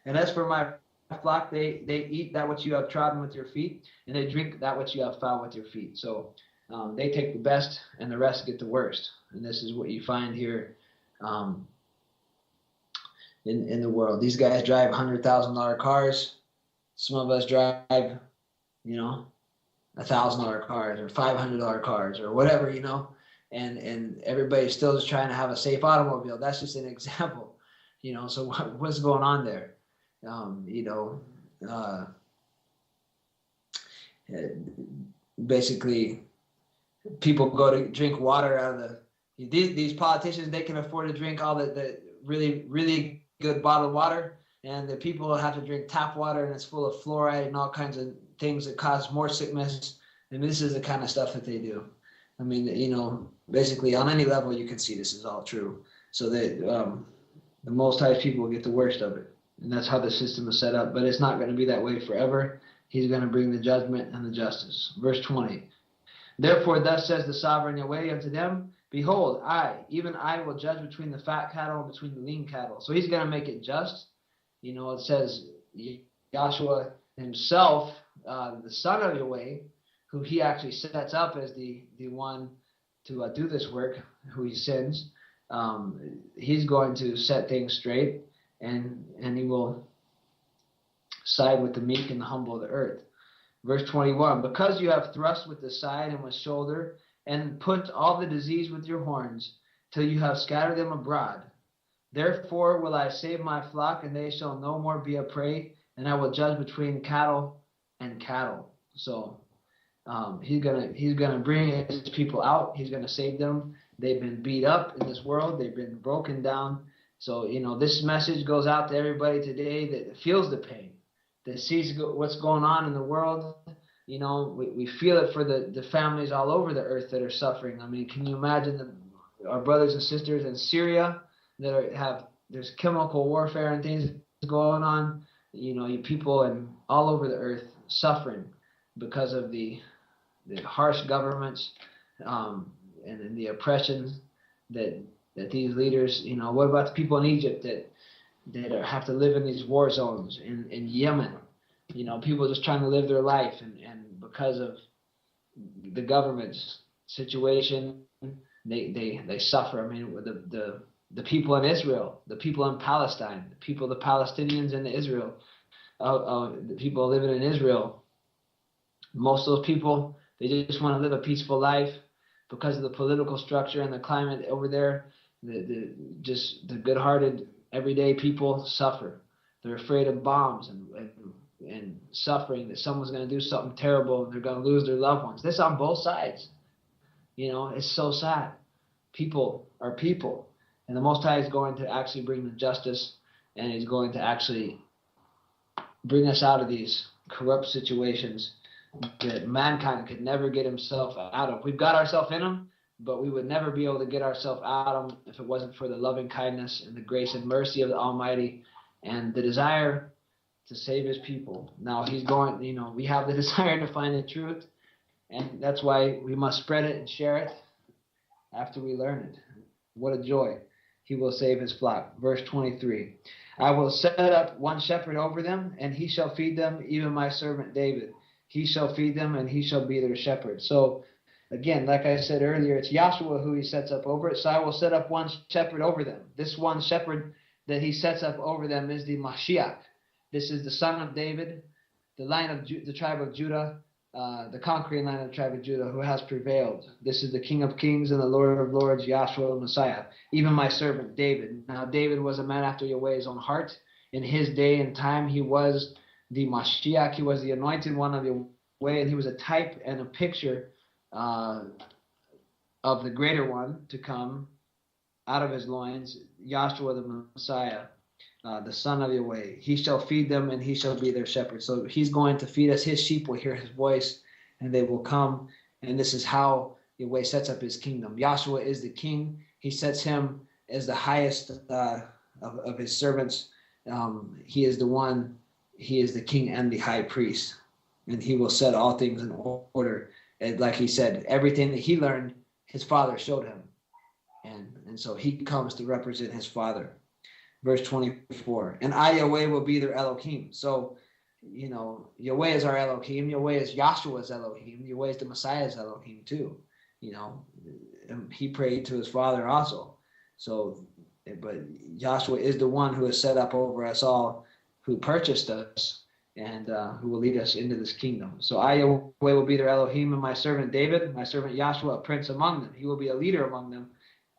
A: and as for my flock, they eat that which you have trodden with your feet, and they drink that which you have fouled with your feet. So they take the best, and the rest get the worst. And this is what you find here in the world. These guys drive $100,000 cars. Some of us drive, $1,000 cars or $500 cars or whatever, and everybody's still just trying to have a safe automobile. That's just an example, so what's going on there? Basically, people go to drink water out of these politicians. They can afford to drink all the really, really good bottled water, and the people have to drink tap water, and it's full of fluoride and all kinds of things that cause more sickness. And this is the kind of stuff that they do. I mean, basically on any level you can see this is all true. So that the Most High people get the worst of it. And that's how the system is set up. But it's not going to be that way forever. He's going to bring the judgment and the justice. Verse 20. Therefore, thus says the sovereign Yahweh unto them, behold, even I will judge between the fat cattle and between the lean cattle. So he's going to make it just. It says Yahshua himself, the son of Yahweh, who he actually sets up as the one to do this work, who he sends, he's going to set things straight. And he will side with the meek and the humble of the earth. Verse 21, because you have thrust with the side and with shoulder, and put all the disease with your horns, till you have scattered them abroad. Therefore will I save my flock, and they shall no more be a prey, and I will judge between cattle and cattle. So he's gonna bring his people out. He's gonna save them. They've been beat up in this world. They've been broken down. So this message goes out to everybody today that feels the pain, that sees what's going on in the world. We feel it for the families all over the earth that are suffering. I mean, can you imagine our brothers and sisters in Syria that there's chemical warfare and things going on? You people and all over the earth suffering because of the harsh governments and the oppression that these leaders. What about the people in Egypt that have to live in these war zones in Yemen? People just trying to live their life, and because of the government's situation, they suffer. I mean, the people in Israel, the people in Palestine, the Palestinians in Israel, the people living in Israel, most of those people, they just want to live a peaceful life. Because of the political structure and the climate over there, the good-hearted everyday people suffer. They're afraid of bombs and suffering, that someone's going to do something terrible and they're going to lose their loved ones. This on both sides. It's so sad. People are people. And the Most High is going to actually bring the justice, and he's going to actually bring us out of these corrupt situations that mankind could never get himself out of. We've got ourselves in them, but we would never be able to get ourselves out of them if it wasn't for the loving kindness and the grace and mercy of the Almighty and the desire to save his people. Now he's going, we have the desire to find the truth, and that's why we must spread it and share it after we learn it. What a joy. He will save his flock. Verse 23. I will set up one shepherd over them, and he shall feed them, even my servant David. He shall feed them, and he shall be their shepherd. So, again, like I said earlier, it's Yahshua who he sets up over it. So I will set up one shepherd over them. This one shepherd that he sets up over them is the Mashiach. This is the son of David, the line of the tribe of Judah, the conquering line of the tribe of Judah, who has prevailed. This is the King of Kings and the Lord of Lords, Yahshua the Messiah, even my servant David. Now, David was a man after Yahweh's own heart. In his day and time, he was the Mashiach. He was the anointed one of Yahweh, and he was a type and a picture of the greater one to come out of his loins, Yahshua the Messiah, the son of Yahweh. He shall feed them, and he shall be their shepherd. So he's going to feed us. His sheep will hear his voice, and they will come. And this is how Yahweh sets up his kingdom. Yahshua is the king. He sets him as the highest of his servants. He is the one. He is the king and the high priest, and he will set all things in order. And like he said, everything that he learned, his father showed him. And so he comes to represent his father. Verse 24, and I, Yahweh, will be their Elohim. So, Yahweh is our Elohim. Yahweh is Yahshua's Elohim. Yahweh is the Messiah's Elohim too. And he prayed to his father also. So, but Yahshua is the one who is set up over us all, who purchased us, and who will lead us into this kingdom. So I, Yahweh, will be their Elohim, and my servant David, my servant Yahshua, a prince among them. He will be a leader among them.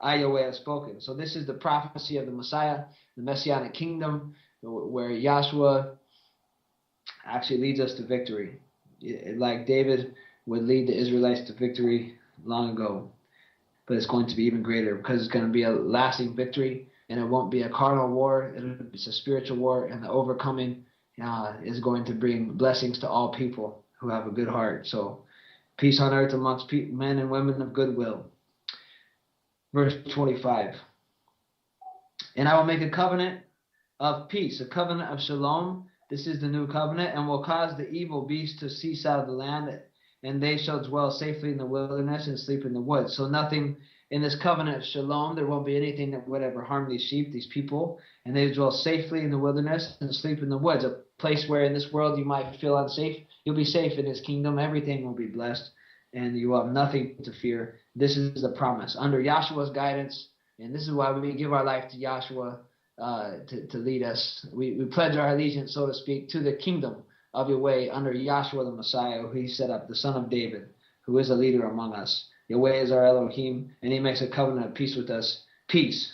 A: I, Yahweh, have spoken. So this is the prophecy of the Messiah, the Messianic kingdom, where Yahshua actually leads us to victory. Like David would lead the Israelites to victory long ago. But it's going to be even greater, because it's going to be a lasting victory, and it won't be a carnal war. It's a spiritual war, and the overcoming is going to bring blessings to all people who have a good heart. So peace on earth amongst men and women of goodwill. Verse 25. And I will make a covenant of peace, a covenant of shalom. This is the new covenant, and will cause the evil beasts to cease out of the land, and they shall dwell safely in the wilderness and sleep in the woods. So nothing in this covenant of shalom, there won't be anything that would ever harm these sheep, these people, and they dwell safely in the wilderness and sleep in the woods, a place where in this world you might feel unsafe. You'll be safe in his kingdom. Everything will be blessed, and you will have nothing to fear. This is the promise. Under Yahshua's guidance, and this is why we give our life to Yahshua to lead us. We pledge our allegiance, so to speak, to the kingdom of Yahweh under Yahshua the Messiah, who he set up, the son of David, who is a leader among us. Yahweh is our Elohim, and he makes a covenant of peace with us. Peace.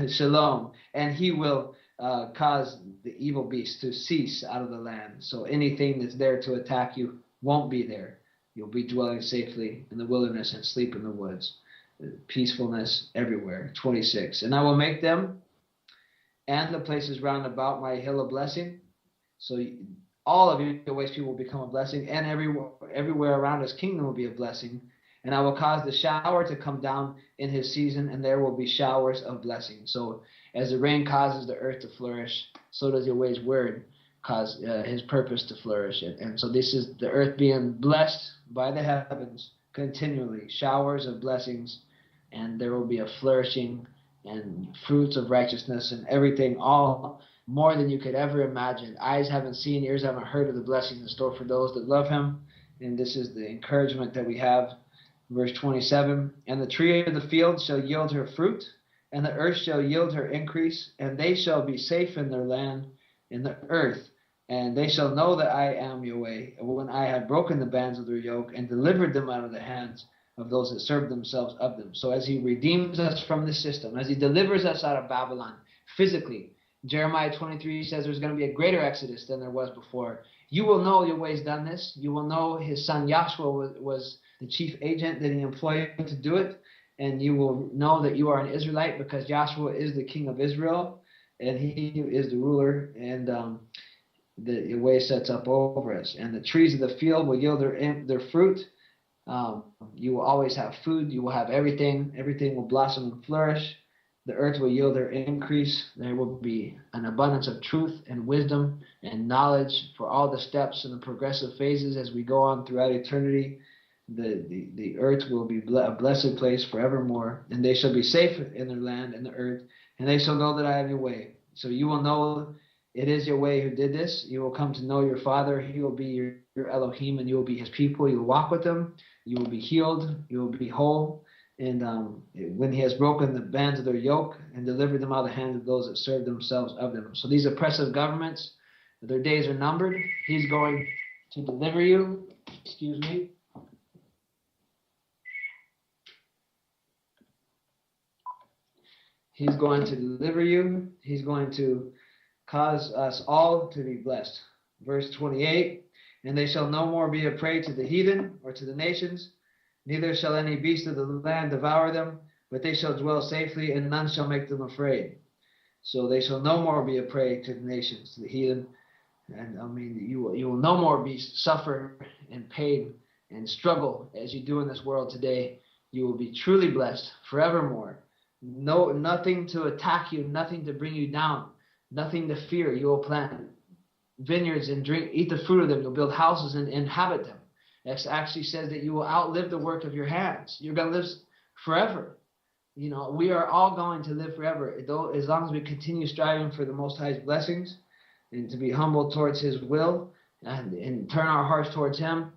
A: Shalom. And he will cause the evil beast to cease out of the land. So anything that's there to attack you won't be there. You'll be dwelling safely in the wilderness and sleep in the woods. Peacefulness everywhere. 26. And I will make them and the places round about my hill a blessing. So all of your ways people will become a blessing, and everywhere around his kingdom will be a blessing. And I will cause the shower to come down in his season, and there will be showers of blessing. So as the rain causes the earth to flourish, so does Yahweh's word cause his purpose to flourish. And so this is the earth being blessed by the heavens continually, showers of blessings, and there will be a flourishing and fruits of righteousness and everything, all more than you could ever imagine. Eyes haven't seen, ears haven't heard of the blessings in store for those that love him. And this is the encouragement that we have. Verse 27, and the tree of the field shall yield her fruit, and the earth shall yield her increase, and they shall be safe in their land, in the earth, and they shall know that I am Yahweh, when I have broken the bands of their yoke and delivered them out of the hands of those that serve themselves of them. So as he redeems us from this system, as he delivers us out of Babylon physically, Jeremiah 23 says there's going to be a greater exodus than there was before. You will know Yahweh's done this. You will know his son Yahshua was the chief agent that he employed to do it. And you will know that you are an Israelite because Yahshua is the king of Israel and he is the ruler, and the Yahweh sets up over us. And the trees of the field will yield their fruit. You will always have food. You will have everything. Everything will blossom and flourish. The earth will yield their increase. There will be an abundance of truth and wisdom and knowledge for all the steps and the progressive phases as we go on throughout eternity. The earth will be a blessed place forevermore, and they shall be safe in their land and the earth, and they shall know that I am Yahweh. So you will know it is Yahweh who did this. You will come to know your Father. He will be your Elohim, and you will be his people. You will walk with him. You will be healed. You will be whole. And when he has broken the bands of their yoke and delivered them out of the hands of those that serve themselves of them. So these oppressive governments, their days are numbered. He's going to deliver you. Excuse me. He's going to deliver you. He's going to cause us all to be blessed. Verse 28, and they shall no more be a prey to the heathen or to the nations, neither shall any beast of the land devour them, but they shall dwell safely, and none shall make them afraid. So they shall no more be a prey to the nations, to the heathen. And I mean, you will no more suffer and pain and struggle as you do in this world today. You will be truly blessed forevermore. Nothing to attack you, nothing to bring you down, nothing to fear. You will plant vineyards and eat the fruit of them. You'll build houses and inhabit them. It actually says that you will outlive the work of your hands. You're going to live forever. You know, we are all going to live forever, as long as we continue striving for the Most High's blessings and to be humble towards his will and turn our hearts towards him.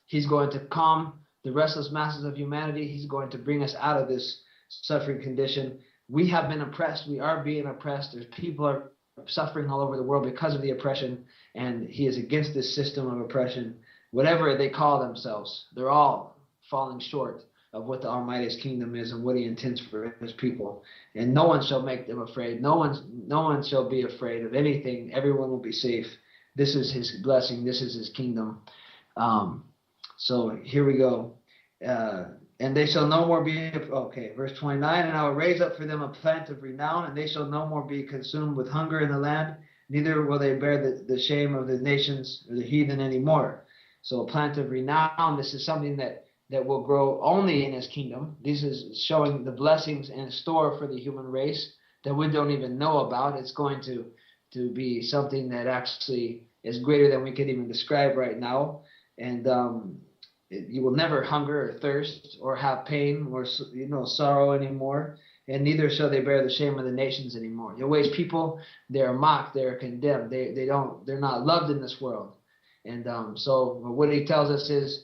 A: He's going to calm the restless masses of humanity. He's going to bring us out of this suffering condition. We have been oppressed. We are being oppressed. There's people are suffering all over the world because of the oppression, and he is against this system of oppression. Whatever they call themselves, they're all falling short of what the Almighty's kingdom is and what he intends for his people. And no one shall make them afraid. No one shall be afraid of anything. Everyone will be safe. This is his blessing. This is his kingdom. So here we go. And they shall no more be, okay, verse 29, and I will raise up for them a plant of renown, and they shall no more be consumed with hunger in the land, neither will they bear the shame of the nations or the heathen anymore. So a plant of renown, this is something that will grow only in his kingdom. This is showing the blessings in store for the human race that we don't even know about. It's going to be something that actually is greater than we could even describe right now. And you will never hunger or thirst or have pain or sorrow anymore, and neither shall they bear the shame of the nations anymore. Yahweh's people, they are mocked, they are condemned, they're not loved in this world. And so what he tells us is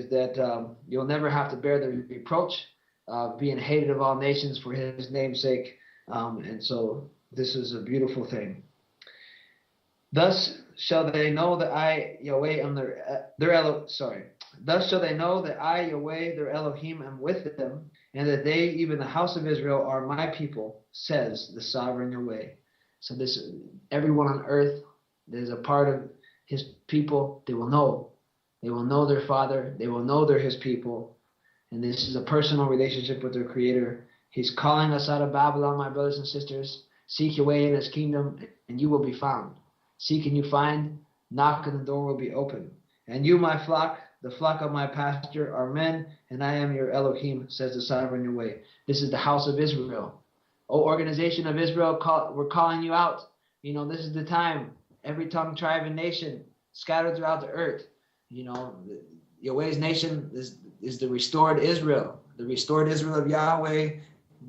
A: that you'll never have to bear the reproach of being hated of all nations for his name's sake. And so this is a beautiful thing. Thus shall they know that I, Yahweh, am Thus shall they know that I, Yahweh, their Elohim, am with them, and that they, even the house of Israel, are my people, says the sovereign Yahweh. So this, everyone on earth that is a part of his people, they will know. They will know their Father. They will know they're his people. And this is a personal relationship with their Creator. He's calling us out of Babylon, my brothers and sisters. Seek your way in his kingdom, and you will be found. Seek and you find. Knock, and the door will be open. And you, my flock, the flock of my pasture, are men, and I am your Elohim, says the sovereign Yahweh. This is the house of Israel. O organization of Israel, we're calling you out. You know, this is the time. Every tongue, tribe, and nation scattered throughout the earth. You know, Yahweh's nation is the restored Israel. The restored Israel of Yahweh,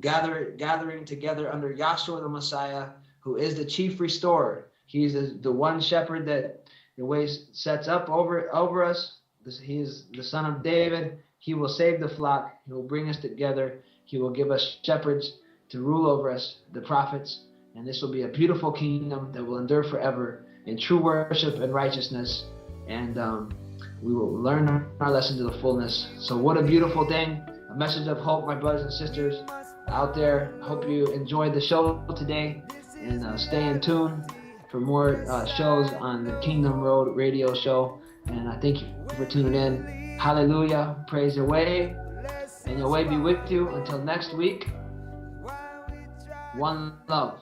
A: gathering together under Yahshua the Messiah, who is the chief restorer. He's the one shepherd that Yahweh sets up over us. He is the son of David. He will save the flock. He will bring us together. He will give us shepherds to rule over us, the prophets. And this will be a beautiful kingdom that will endure forever in true worship and righteousness. And we will learn our lesson to the fullness. So what a beautiful thing. A message of hope, my brothers and sisters out there. Hope you enjoyed the show today. And stay in tune for more shows on the Kingdom Road Radio Show. And I thank you for tuning in. Hallelujah. Praise Yahweh. And Yahweh be with you until next week. One love.